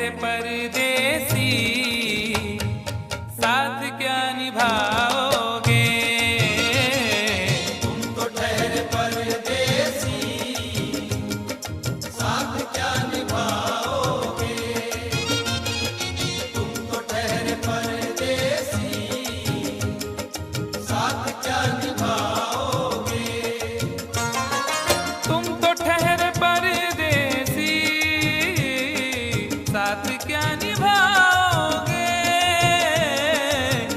ठहरे परदेसी, साथ क्या निभाओगे? तुम तो ठहरे परदेसी, साथ क्या निभाओगे? तुम तो ठहरे परदेसी, साथ क्या निभाओगे? तुम तो ठहरे परदेसी, साथ क्या निभाओगे?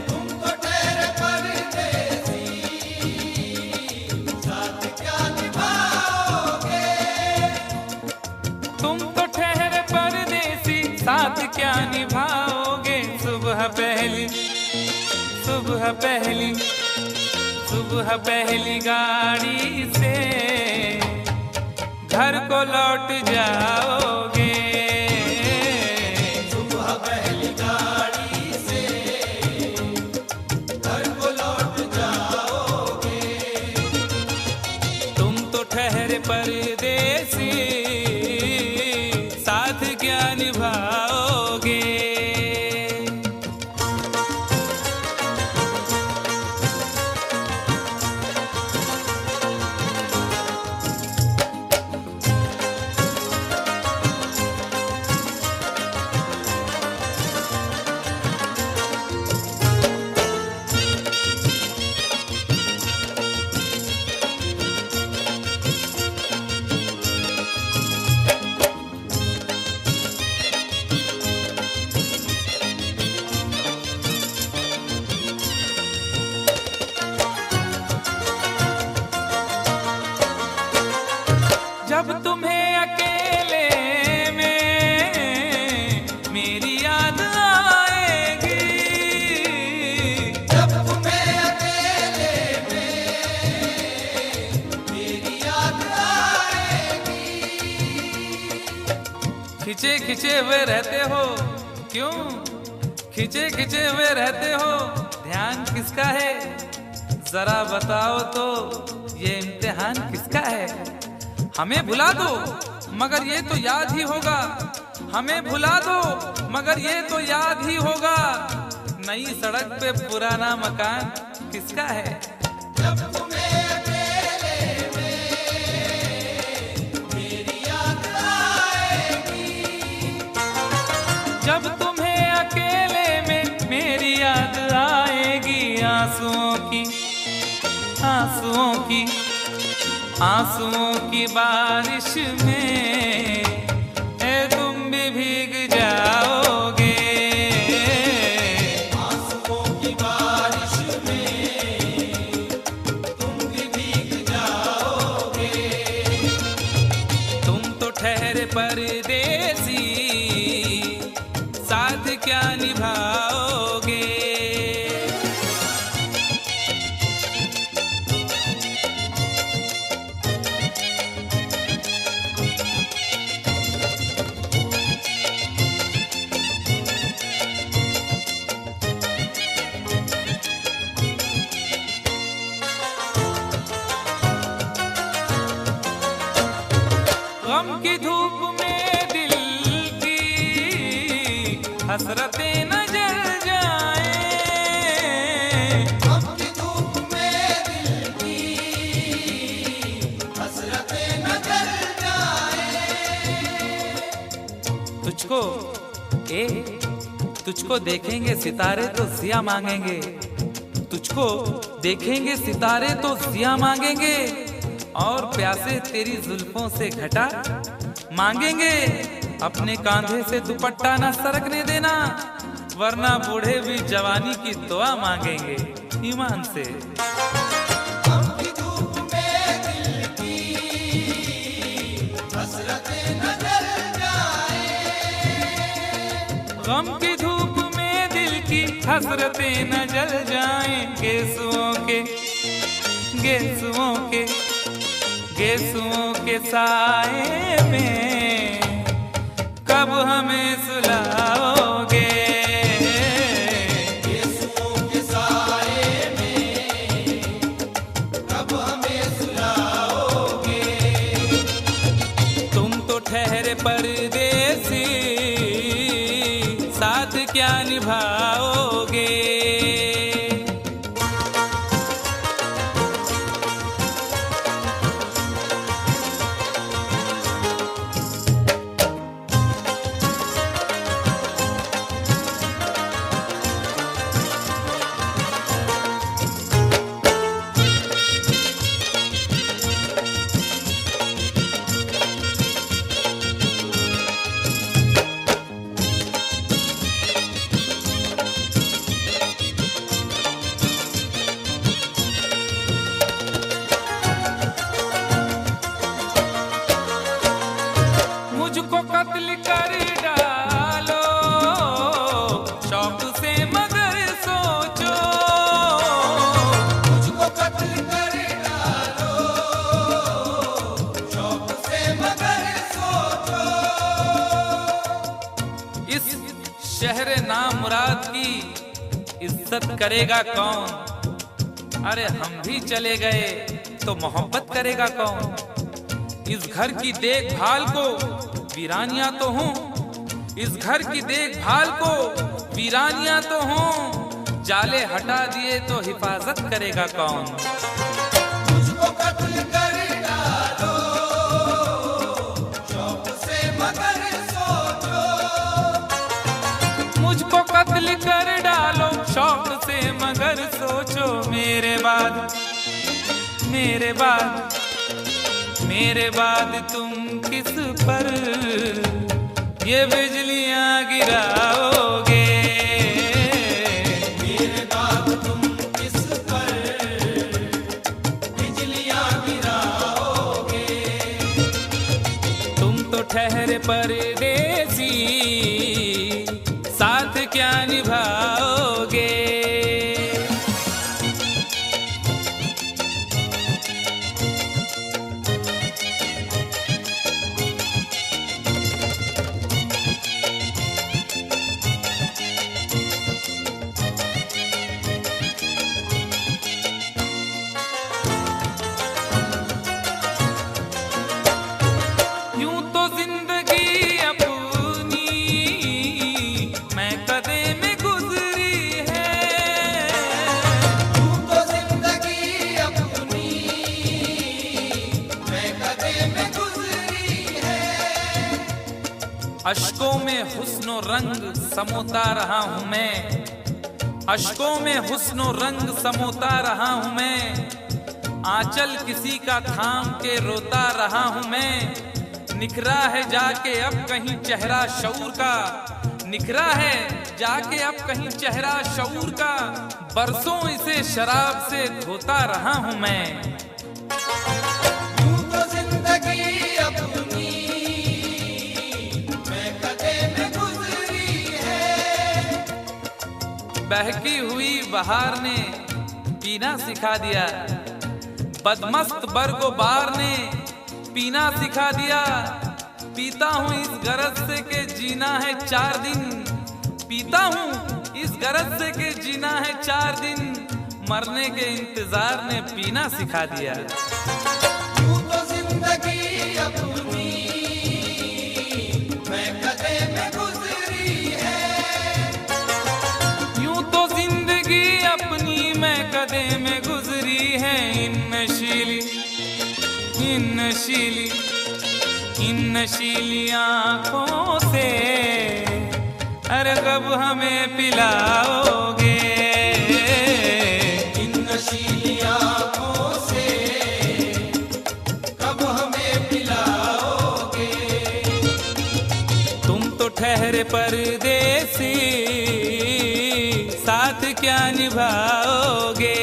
तुम तो ठहरे परदेसी, साथ क्या निभाओगे? तुम तो ठहरे परदेसी, साथ क्या निभाओगे? सुबह पहली गाड़ी से घर को लौट जाओगे। सुबह पहली गाड़ी से घर को लौट जाओगे। तुम तो ठहरे परदेसी, साथ क्या निभाओगे? जब तुम्हें अकेले में मेरी याद आएगी, जब तुम्हें अकेले में मेरी याद आएगी। खिंचे खिंचे हुए रहते हो क्यों? खिंचे खिंचे हुए रहते हो, ध्यान किसका है? जरा बताओ तो, ये इम्तिहान किसका है? हमें भुला दो मगर ये तो याद ही होगा, हमें भुला दो मगर ये तो याद ही होगा। नई सड़क पे पुराना मकान किसका है? जब तुम्हें अकेले में मेरी याद आएगी। जब तुम्हें अकेले में मेरी याद आएगी, आंसुओं की बारिश में तुम भी भीग जाओगे। आंसुओं की बारिश में तुम भी भीग जाओगे। तुम तो ठहरे परदेसी, साथ क्या निभाओगे? गम की धूप में दिल की हसरतें न जल जाएं। गम की धूप में दिल की हसरतें न जल जाएं। तुझको देखेंगे सितारे तो जिया मांगेंगे। तुझको देखेंगे सितारे तो जिया मांगेंगे, और प्यासे तेरी जुल्फों से घटा मांगेंगे। अपने कांधे से दुपट्टा ना सरकने देना, वरना बूढ़े भी जवानी की दुआ मांगेंगे ईमान से। गम की धूप में दिल की हसरतें न जल जाएं। गम की धूप में दिल की हसरतें न जल जाएं। गेसुओं के साए में कब हमें सुलाओगे? गेसुओं के साए में कब हमें सुलाओगे? तुम तो ठहरे परदेसी, क्या निभाओगे। मुझको कत्ल कर डालो शौक से मगर सोचो। मुझको कत्ल कर डालो शौक से मगर सोचो। इस शहर नामुराद की इज्जत करेगा कौन। अरे हम भी चले गए तो मोहब्बत करेगा कौन। इस घर की देखभाल को वीरानियां तो हूँ, इस घर की देखभाल को वीरानियां तो हूँ। जाले हटा दिए तो हिफाजत करेगा कौन। मुझको कत्ल कर डालो शौक से मगर सोचो। मुझको कत्ल कर डालो शौक से मगर सोचो। मेरे बाद मेरे बाद मेरे बाद तुम किस पर ये बिजलियां गिराओगे। मेरे बाद तुम किस पर बिजलियां गिराओगे। तुम तो ठहरे परदेसी साथ क्या निभाओगे। यूं तो जिंदगी अपनी मैं कदे में गुजरी है। यूं तो जिंदगी अपनी मैं कदे में गुजरी है। अश्कों में हुस्नो रंग समोता रहा हूं मैं। अश्कों में हुस्नो रंग समोता रहा हूं मैं। आंचल किसी का थाम के रोता रहा हूं मैं। निखरा है जाके अब कहीं चेहरा शऊर का। निखरा है जाके अब कहीं चेहरा शऊर का। बरसों इसे शराब से धोता रहा हूं मैं। यूं तो जिंदगी अपनी मैं कदे में गुजरी है। बहकी हुई बहार ने पीना सिखा दिया। बदमस्त बरगो बार ने पीना सिखा दिया। पीता हूँ इस गरज से के जीना है 4 दिन। पीता हूँ इस गरज से के जीना है 4 दिन। मरने के इंतजार ने पीना सिखा दिया। यूं तो जिंदगी अपनी मैं कदे में गुजरी है। यूं तो जिंदगी अपनी मैं कदे में गुजरी है। इन नशीली आंखों से अरे कब हमें पिलाओगे। इन नशीली आंखों से कब हमें पिलाओगे। तुम तो ठहरे परदेसी साथ क्या निभाओगे।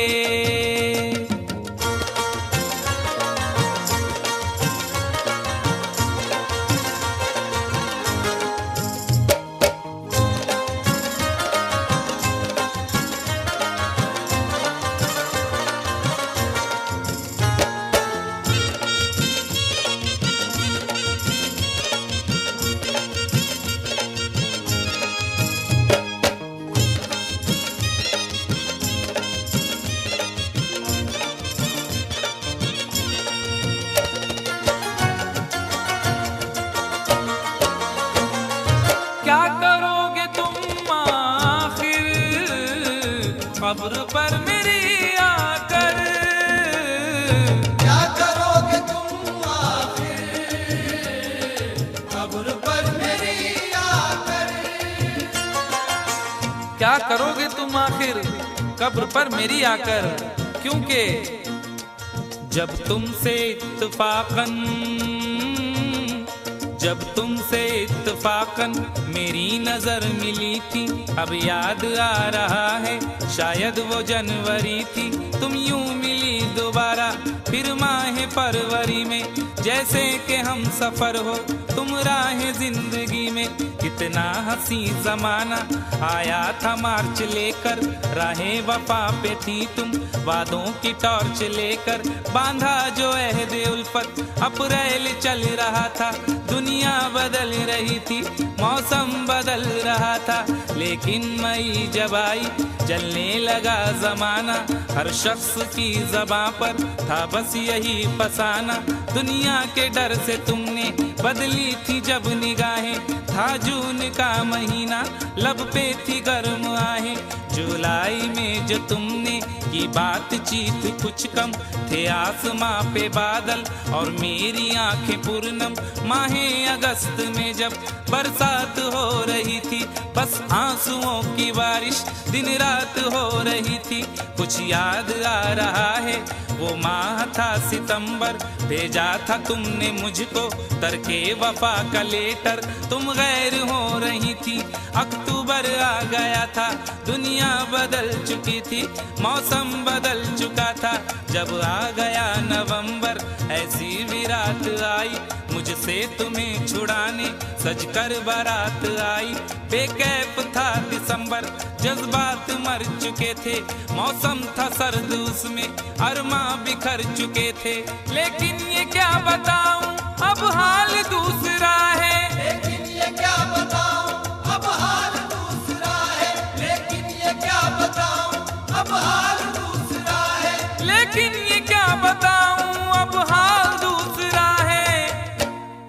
कब्र पर मेरी आकर। क्या करोगे तुम आखिर कब्र पर मेरी आकर। क्या करोगे तुम आखिर कब्र पर मेरी आकर, क्योंकि जब तुमसे इत्तफाकन मेरी नजर मिली थी, अब याद आ रहा है शायद वो जनवरी थी। तुम यूं मिली दोबारा फिर माह फरवरी में, जैसे कि हम सफर हो तुम राह जिंदगी में। कितना हंसी जमाना आया था मार्च लेकर, राहे वफा पे थी तुम वादों की टॉर्च लेकर। बांधा जो अहदे उल्फत अप्रैल चल रहा था, दुनिया बदल रही थी मौसम बदल रहा था। लेकिन मई जब आई जलने लगा जमाना, हर शख्स की ज़बां पर था बस यही फसाना। दुनिया के डर से तुमने बदली थी जब निगाहें, था जून का महीना लब पे थी गर्म आहें। जुलाई में जो तुमने की बातचीत कुछ कम थे आसमां पे बादल और मेरी आंखें पूर्णम। माहे अगस्त में जब बरसात हो रही थी, बस आंसुओं की बारिश दिन रात हो रही थी। कुछ याद आ रहा है वो माह था सितंबर, भेजा था तुमने मुझको तरके वफा का लेटर। तुम गैर हो रही थी, अक्टूबर आ गया था, दुनिया बदल चुकी थी, मौसम बदल चुका था। जब आ गया नवंबर ऐसी भी रात आई, मुझसे तुम्हें छुड़ाने सजकर बारात आई। बेकैफ था दिसंबर, जज्बात मर चुके थे, मौसम था सर्द उसमें अरमा बिखर चुके थे। लेकिन ये क्या बताऊं अब हाल दूसरा है। लेकिन ये क्या बताऊं अब हाल दूसरा है। लेकिन ये क्या बताऊं अब हाल दूसरा है। लेकिन ये क्या बताऊं अब हाल दूसरा है।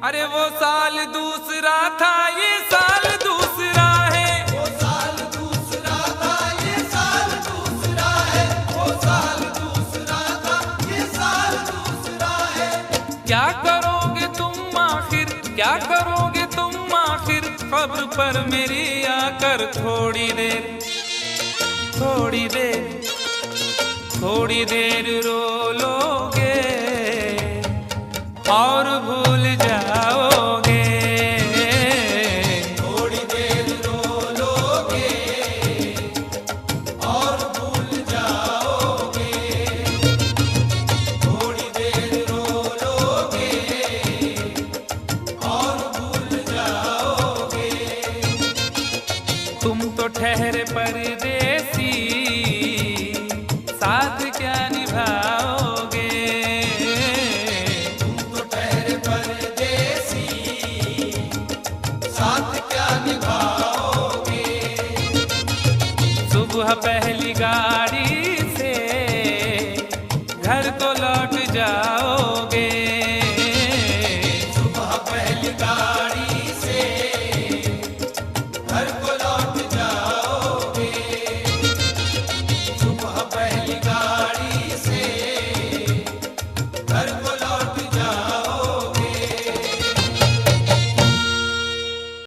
अरे वो साल दूसरा था ये साल दूसरा है। वो साल दूसरा था ये साल दूसरा है। वो साल दूसरा था ये साल दूसरा है। क्या करोगे तुम आखिर, क्या करोगे तुम आखिर कब्र पर मेरी आकर। थोड़ी देर थोड़ी देर थोड़ी देर रो लोगे और भूल जाओगे। थोड़ी देर रो लोगे और भूल जाओगे। थोड़ी देर रो लोगे और भूल जाओगे। तुम तो ठहरे परदेसी, साथ क्या निभाओगे। तुम तो ठहरे परदेसी, साथ क्या निभाओगे। सुबह पहली